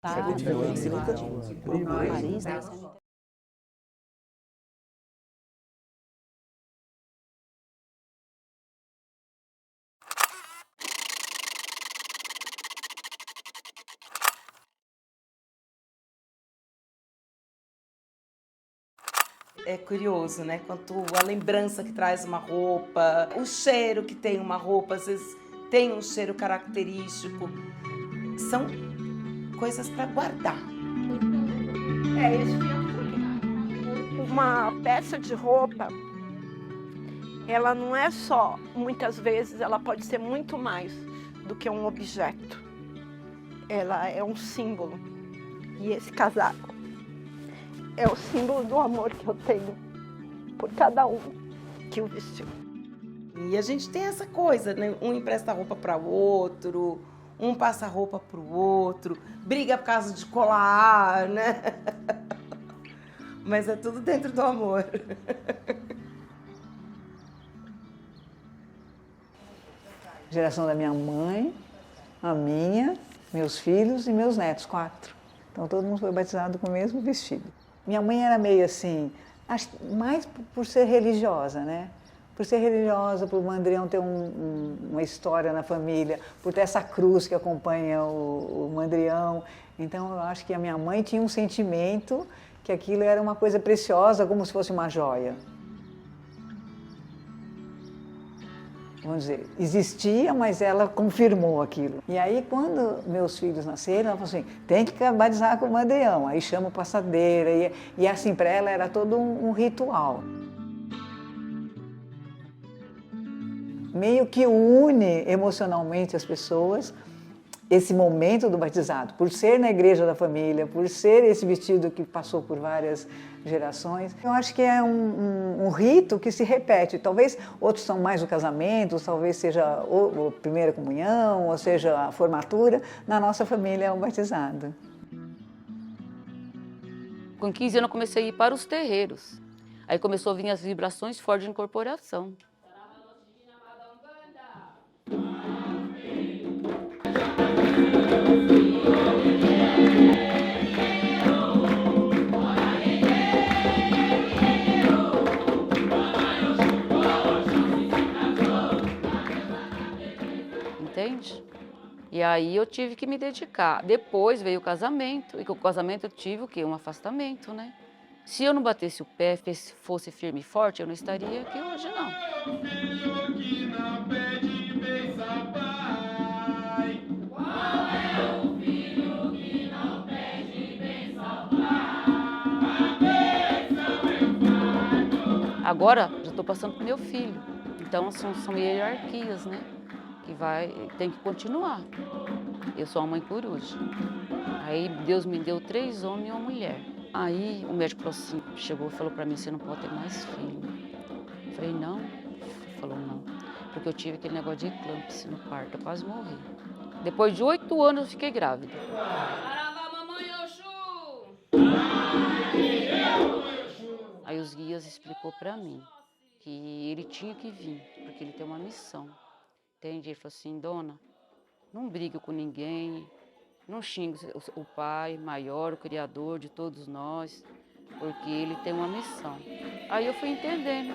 Tá, Paris, né? É curioso, né? Quanto a lembrança que traz uma roupa, o cheiro que tem uma roupa, às vezes tem um cheiro característico. São coisas para guardar. Uma peça de roupa, ela não é só, muitas vezes, ela pode ser muito mais do que um objeto. Ela é um símbolo. E esse casaco é o símbolo do amor que eu tenho por cada um que o vestiu. E a gente tem essa coisa, né? Um empresta roupa para o outro, um passa roupa para o outro, briga por causa de colar, né? Mas é tudo dentro do amor. Geração da minha mãe, a minha, meus filhos e meus netos, 4. Então todo mundo foi batizado com o mesmo vestido. Minha mãe era meio assim, mais por ser religiosa, né? Por ser religiosa, por o Mandrião ter uma história na família, por ter essa cruz que acompanha o Mandrião. Então eu acho que a minha mãe tinha um sentimento que aquilo era uma coisa preciosa, como se fosse uma joia. Vamos dizer, existia, mas ela confirmou aquilo. E aí, quando meus filhos nasceram, ela falou assim, tem que batizar com o Mandrião. Aí chama a passadeira, e assim, para ela era todo um ritual. Meio que une emocionalmente as pessoas esse momento do batizado, por ser na igreja da família, por ser esse vestido que passou por várias gerações. Eu acho que é um rito que se repete. Talvez outros são mais o casamento, talvez seja a primeira comunhão, ou seja a formatura. Na nossa família é o batizado. Com 15 anos eu comecei a ir para os terreiros. Aí começou a vir as vibrações fortes de incorporação. Entende? E aí eu tive que me dedicar. Depois veio o casamento, e com o casamento eu tive o quê? Um afastamento, né? Se eu não batesse o pé, fosse firme e forte, eu não estaria aqui hoje, não. Agora já estou passando para o meu filho. Então são hierarquias, né? Tem que continuar. Eu sou uma mãe coruja. Aí Deus me deu 3 homens e uma mulher. Aí o médico falou assim, chegou e falou para mim, você não pode ter mais filho. Eu falei, não. Ele falou, não. Porque eu tive aquele negócio de eclâmpsia no parto, eu quase morri. Depois de 8 anos eu fiquei grávida. Aí os guias explicou para mim que ele tinha que vir, porque ele tem uma missão. Entende? Ele falou assim, dona, não brigue com ninguém, não xingue o Pai maior, o Criador de todos nós, porque ele tem uma missão. Aí eu fui entendendo.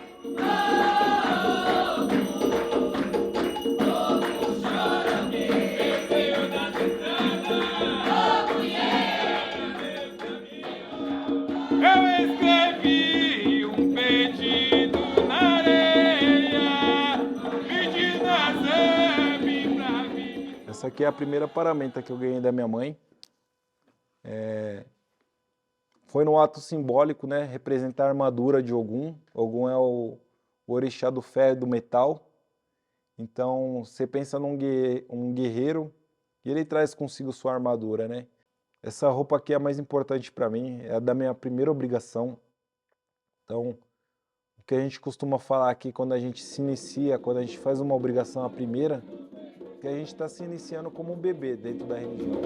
Eu escrevi um pedido na areia, pedindo a Zé pra mim. Essa aqui é a primeira paramenta que eu ganhei da minha mãe. Foi num ato simbólico, né? Representar a armadura de Ogum. Ogum é o orixá do ferro e do metal. Então, você pensa num guerreiro e ele traz consigo sua armadura, né? Essa roupa aqui é a mais importante para mim, é a da minha primeira obrigação. Então, o que a gente costuma falar aqui quando a gente se inicia, quando a gente faz uma obrigação a primeira, que a gente está se iniciando como um bebê dentro da religião.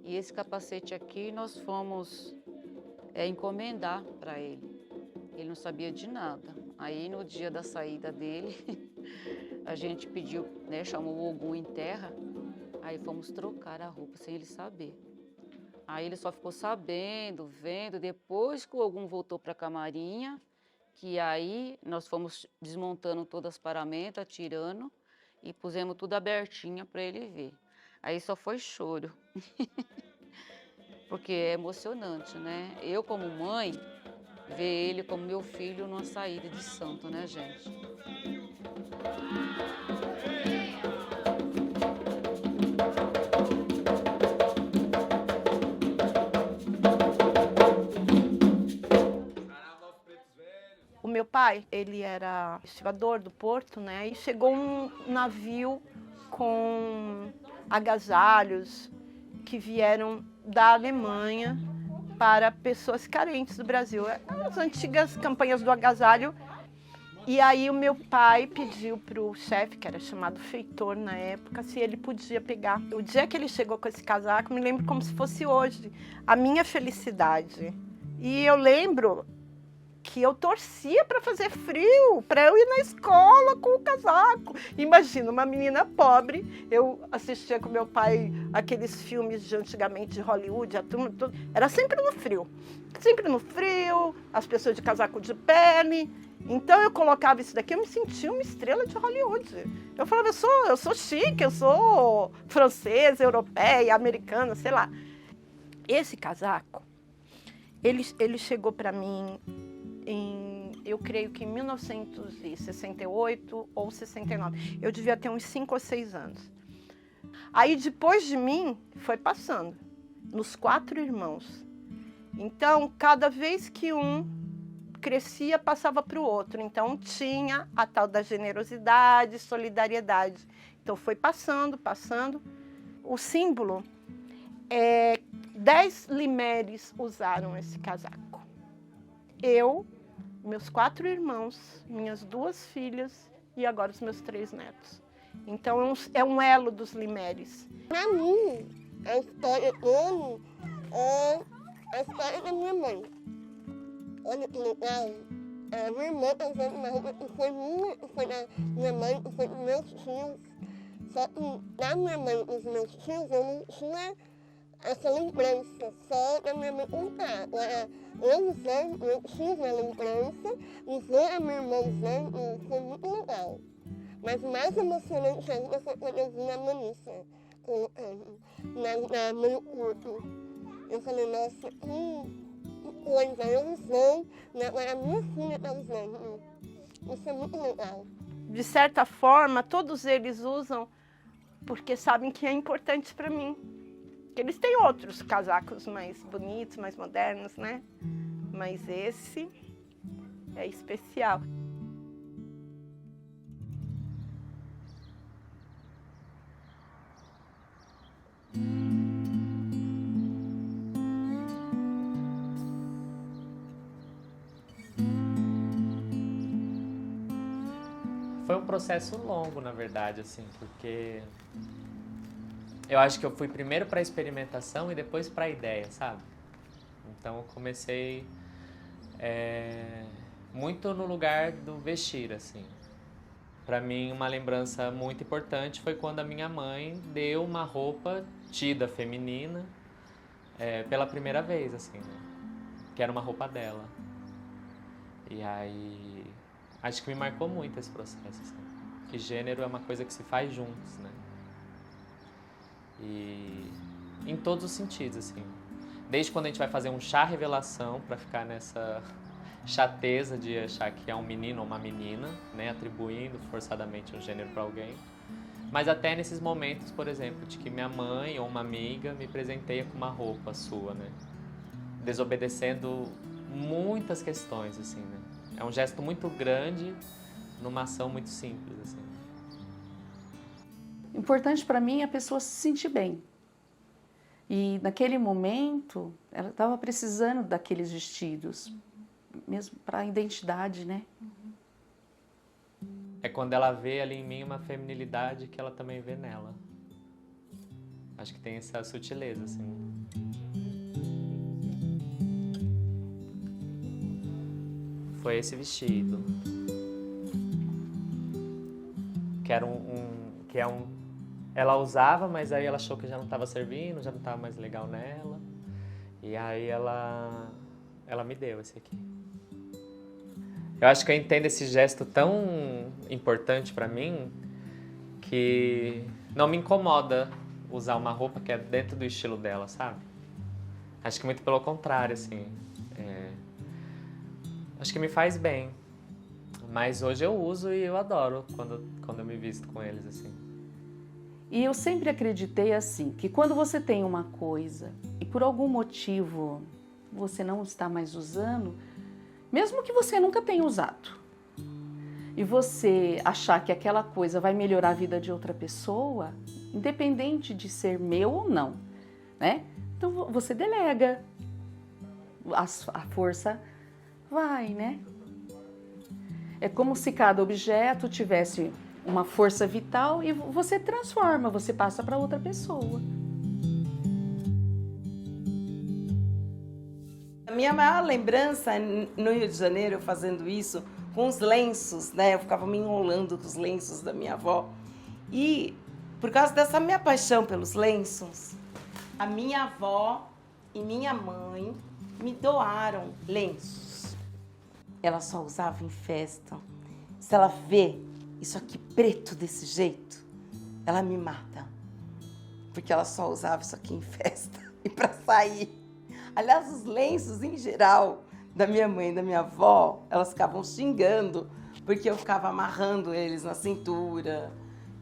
E esse capacete aqui nós fomos encomendar para ele. Ele não sabia de nada. Aí no dia da saída dele, a gente pediu, né, chamou o Ogum em terra Aí fomos trocar a roupa sem ele saber. Aí ele só ficou sabendo, vendo, depois que o Ogum voltou para a camarinha, que aí nós fomos desmontando todas as paramentas, tirando e pusemos tudo abertinha para ele ver. Aí só foi choro, porque é emocionante, né? Eu como mãe, ver ele como meu filho numa saída de santo, né, gente? O meu pai, ele era estivador do porto, né? E chegou um navio com agasalhos que vieram da Alemanha para pessoas carentes do Brasil. As antigas campanhas do agasalho. E aí o meu pai pediu para o chefe, que era chamado feitor na época, se ele podia pegar. O dia que ele chegou com esse casaco, me lembro como se fosse hoje, a minha felicidade. E eu lembro que eu torcia para fazer frio, para eu ir na escola com o casaco. Imagina, uma menina pobre, eu assistia com meu pai aqueles filmes de antigamente de Hollywood, a turma, tudo, era sempre no frio, as pessoas de casaco de pele. Então eu colocava isso daqui, eu me sentia uma estrela de Hollywood. Eu falava, eu sou chique, eu sou francesa, europeia, americana, sei lá. Esse casaco, ele chegou para mim eu creio que em 1968 ou 69. Eu devia ter uns 5 ou 6 anos. Aí depois de mim, foi passando, nos 4 irmãos. Então, cada vez que um crescia, passava para o outro. Então, tinha a tal da generosidade, solidariedade. Então, foi passando. O símbolo, 10 limeres usaram esse casaco. Eu, meus 4 irmãos, minhas 2 filhas e agora os meus 3 netos. Então é um elo dos limeres. Para mim, a história dele é a história da minha mãe. Olha que legal. A minha irmã tá usando uma roupa que foi minha, que foi da minha mãe, que foi dos meus tios. Só que da minha mãe e dos meus tios eu não tinha essa lembrança só da minha mãe contar. Agora, eu usando, eu tive a lembrança, e ver a minha irmã usando, foi muito legal. Mas mais emocionante ainda foi quando eu vi a Manissa colocando na meio curto. Eu falei, nossa, que coisa, eu usei, né? Agora a minha filha está usando. Isso é muito legal. De certa forma, todos eles usam porque sabem que é importante para mim. Eles têm outros casacos mais bonitos, mais modernos, né? Mas esse é especial. Foi um processo longo, na verdade, assim, porque eu acho que eu fui primeiro para a experimentação e depois para a ideia, sabe? Então eu comecei muito no lugar do vestir, assim. Para mim, uma lembrança muito importante foi quando a minha mãe deu uma roupa tida feminina pela primeira vez, assim, né? Que era uma roupa dela. E aí, acho que me marcou muito esse processo, assim. Que gênero é uma coisa que se faz juntos, né? E em todos os sentidos, assim. Desde quando a gente vai fazer um chá revelação para ficar nessa chateza de achar que é um menino ou uma menina, né, atribuindo forçadamente um gênero para alguém. Mas até nesses momentos, por exemplo, de que minha mãe ou uma amiga me presenteia com uma roupa sua, né? Desobedecendo muitas questões, assim, né? É um gesto muito grande numa ação muito simples, assim. Importante para mim é a pessoa se sentir bem. E naquele momento, ela estava precisando daqueles vestidos, mesmo para a identidade, né? É quando ela vê ali em mim uma feminilidade que ela também vê nela. Acho que tem essa sutileza, assim. Foi esse vestido. Que era Ela usava, mas aí ela achou que já não estava servindo, já não estava mais legal nela. E aí ela me deu esse aqui. Eu acho que eu entendo esse gesto tão importante para mim que não me incomoda usar uma roupa que é dentro do estilo dela, sabe? Acho que muito pelo contrário, assim. Acho que me faz bem. Mas hoje eu uso e eu adoro quando eu me visto com eles, assim. E eu sempre acreditei assim, que quando você tem uma coisa e por algum motivo você não está mais usando, mesmo que você nunca tenha usado, e você achar que aquela coisa vai melhorar a vida de outra pessoa, independente de ser meu ou não, né? Então você delega, a força vai, né? É como se cada objeto tivesse uma força vital e você transforma, você passa para outra pessoa. A minha maior lembrança no Rio de Janeiro, eu fazendo isso, com os lenços, né? Eu ficava me enrolando com os lenços da minha avó. E por causa dessa minha paixão pelos lenços, a minha avó e minha mãe me doaram lenços. Ela só usava em festa. Se ela vê isso aqui preto desse jeito, ela me mata. Porque ela só usava isso aqui em festa e para sair. Aliás, os lenços em geral da minha mãe e da minha avó, elas ficavam xingando porque eu ficava amarrando eles na cintura.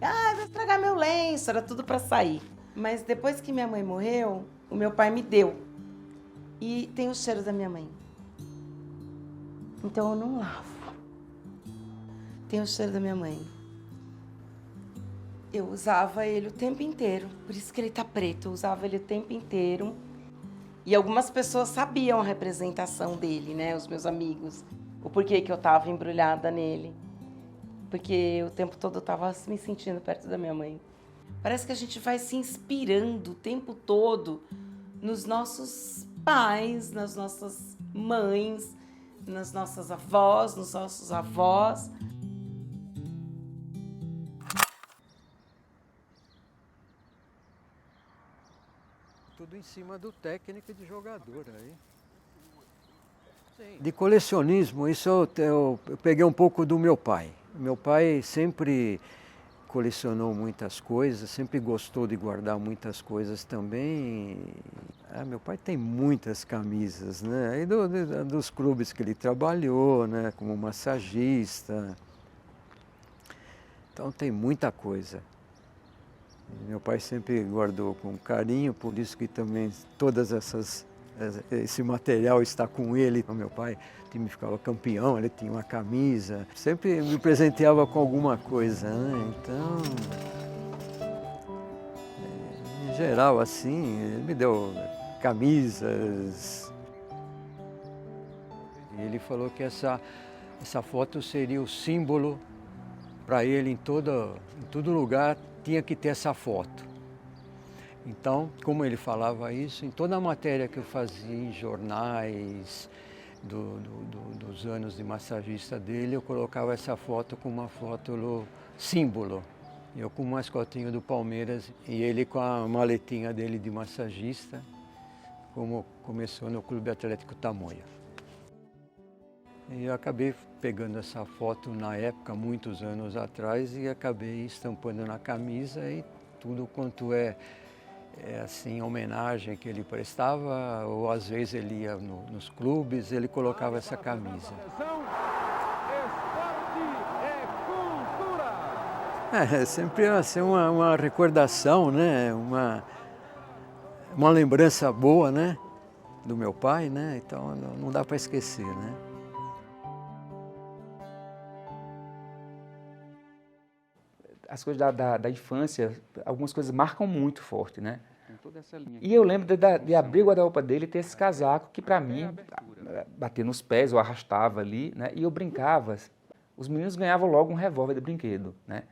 Ah, vai estragar meu lenço, era tudo para sair. Mas depois que minha mãe morreu, o meu pai me deu. E tem o cheiro da minha mãe. Então eu não lavo. Tem o cheiro da minha mãe. Eu usava ele o tempo inteiro, por isso que ele tá preto. Eu usava ele o tempo inteiro. E algumas pessoas sabiam a representação dele, né? Os meus amigos. O porquê que eu tava embrulhada nele. Porque o tempo todo eu tava me sentindo perto da minha mãe. Parece que a gente vai se inspirando o tempo todo nos nossos pais, nas nossas mães, nas nossas avós, nos nossos avós. Tudo em cima do técnico de jogador aí. De colecionismo, isso eu peguei um pouco do meu pai. Meu pai sempre colecionou muitas coisas, sempre gostou de guardar muitas coisas também. Meu pai tem muitas camisas, né? Aí dos clubes que ele trabalhou, né? Como massagista. Então tem muita coisa. Meu pai sempre guardou com carinho, por isso que também esse material está com ele. O meu pai, o time ficava campeão, ele tinha uma camisa, sempre me presenteava com alguma coisa, né? Então, em geral, assim, ele me deu camisas. E ele falou que essa foto seria o símbolo para ele em todo lugar. Tinha que ter essa foto. Então, como ele falava isso, em toda a matéria que eu fazia em jornais dos anos de massagista dele, eu colocava essa foto como uma foto símbolo. Eu com o mascotinho do Palmeiras e ele com a maletinha dele de massagista, como começou no Clube Atlético Tamoio. E eu acabei pegando essa foto na época, muitos anos atrás, e acabei estampando na camisa e tudo quanto é assim, homenagem que ele prestava, ou às vezes ele ia nos clubes, ele colocava essa camisa. Sempre assim, uma recordação, né? Uma lembrança boa, né? Do meu pai, né? Então não dá para esquecer, né? As coisas da infância, algumas coisas marcam muito forte, né? E eu lembro de abrir o guarda-roupa dele e ter esse casaco que, para mim, bater nos pés, eu arrastava ali, né? E eu brincava. Os meninos ganhavam logo um revólver de brinquedo, né?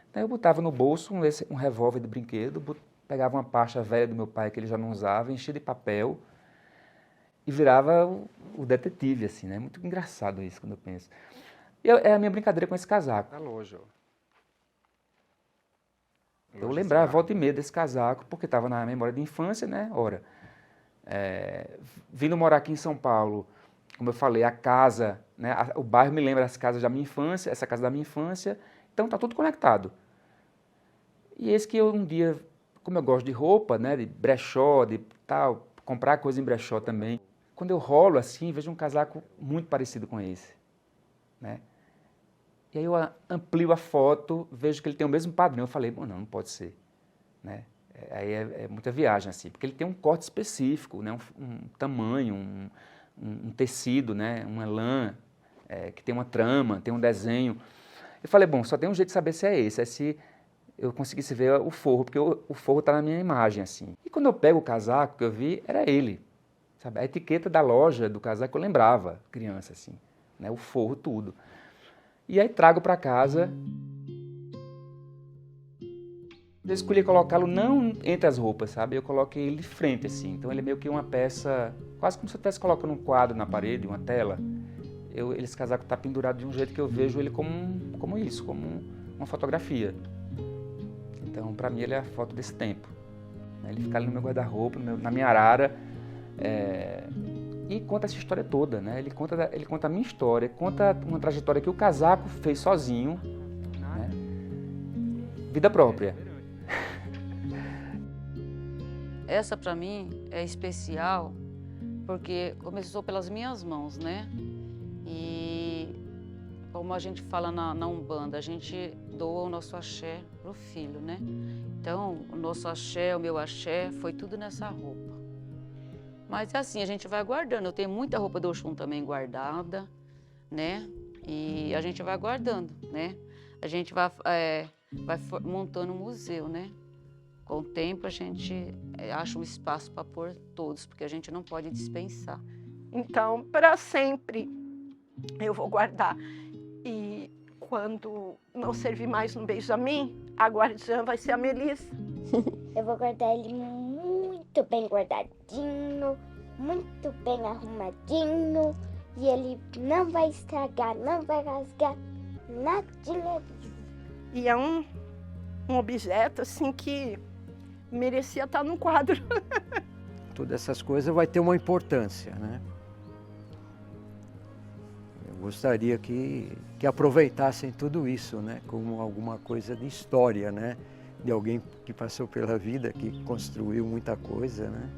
Então eu botava no bolso um revólver de brinquedo, pegava uma pasta velha do meu pai que ele já não usava, enchia de papel e virava o detetive, assim, né? Muito engraçado isso quando eu penso. E é a minha brincadeira com esse casaco. Na loja, ó. Eu lembrava volta e meia desse casaco, porque estava na memória de infância, né? Ora, vindo morar aqui em São Paulo, como eu falei, a casa, né? O bairro me lembra das casas da minha infância, essa casa da minha infância, então está tudo conectado. E eis que eu um dia, como eu gosto de roupa, né? De brechó, de tal, comprar coisa em brechó também, quando eu rolo assim, vejo um casaco muito parecido com esse, né? E aí eu amplio a foto, vejo que ele tem o mesmo padrão. Eu falei, bom, não pode ser, né? Aí é muita viagem, assim, porque ele tem um corte específico, né? Um tamanho, um tecido, né? Uma lã, que tem uma trama, tem um desenho. Eu falei, bom, só tem um jeito de saber se é esse, é se eu conseguisse ver o forro, porque o forro está na minha imagem, assim. E quando eu pego o casaco que eu vi, era ele, sabe? A etiqueta da loja do casaco eu lembrava, criança, assim, né? O forro, tudo. E aí trago para casa. Eu escolhi colocá-lo não entre as roupas, sabe? Eu coloquei ele de frente, assim. Então ele é meio que uma peça, quase como se eu estivesse colocando um quadro na parede, uma tela. Esse casaco está pendurado de um jeito que eu vejo ele como isso, como uma fotografia. Então, para mim, ele é a foto desse tempo. Ele fica ali no meu guarda-roupa, na minha arara. E conta essa história toda, né? Ele conta a minha história, conta uma trajetória que o casaco fez sozinho, né? Vida própria. Essa para mim é especial porque começou pelas minhas mãos, né? E como a gente fala na Umbanda, a gente doa o nosso axé pro filho, né? Então, o nosso axé, o meu axé, foi tudo nessa roupa. Mas assim, a gente vai guardando. Eu tenho muita roupa do Oxum também guardada, né? E a gente vai guardando, né? A gente vai montando um museu, né? Com o tempo a gente acha um espaço para pôr todos, porque a gente não pode dispensar. Então, para sempre eu vou guardar. E quando não servir mais no Benjamin, a guardiã vai ser a Melissa. Eu vou guardar ele muito bem guardadinho, muito bem arrumadinho. E ele não vai estragar, não vai rasgar nadinha disso. E é um objeto assim que merecia estar no quadro. Todas essas coisas vai ter uma importância, né? Eu gostaria que aproveitassem tudo isso, né? Como alguma coisa de história, né? De alguém que passou pela vida, que construiu muita coisa, né?